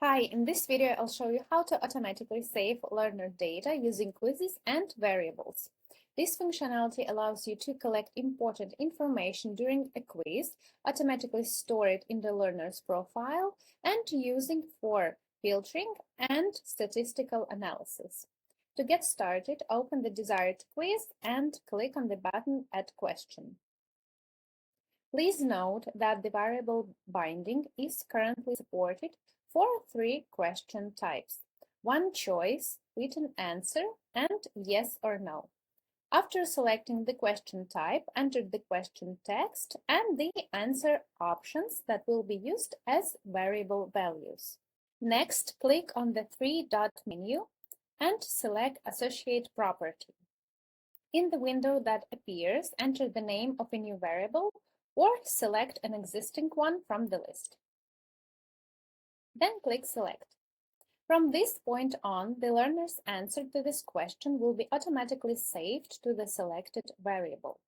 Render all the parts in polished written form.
Hi, in this video I'll show you how to automatically save learner data using quizzes and variables. This functionality allows you to collect important information during a quiz, automatically store it in the learner's profile, and using for filtering and statistical analysis. To get started, open the desired quiz and click on the button Add Question. Please note that the variable binding is currently supported for 3 question types: one choice, written answer, and yes or no. After selecting the question type, enter the question text and the answer options that will be used as variable values. Next, click on the 3-dot menu and select Associate Property. In the window that appears, enter the name of a new variable or select an existing one from the list. Then click Select. From this point on, the learner's answer to this question will be automatically saved to the selected variable.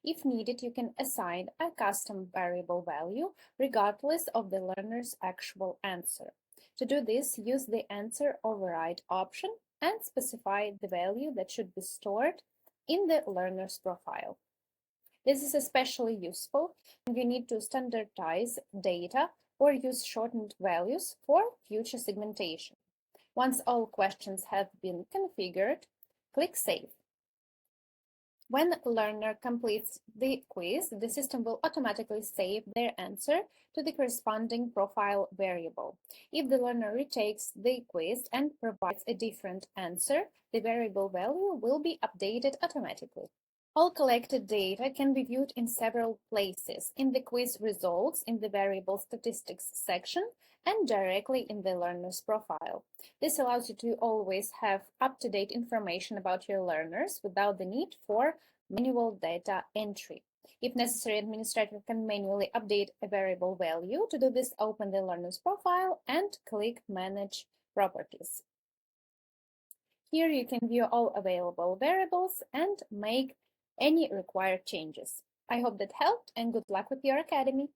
If needed, you can assign a custom variable value regardless of the learner's actual answer. To do this, use the Answer Override option and specify the value that should be stored in the learner's profile. This is especially useful when you need to standardize data or use shortened values for future segmentation. Once all questions have been configured, click Save. When the learner completes the quiz, the system will automatically save their answer to the corresponding profile variable. If the learner retakes the quiz and provides a different answer, the variable value will be updated automatically. All collected data can be viewed in several places: in the quiz results, in the variable statistics section, and directly in the learner's profile. This allows you to always have up-to-date information about your learners without the need for manual data entry. If necessary, administrator can manually update a variable value. To do this, open the learner's profile and click Manage Properties. Here you can view all available variables and make any required changes. I hope that helped, and good luck with your academy.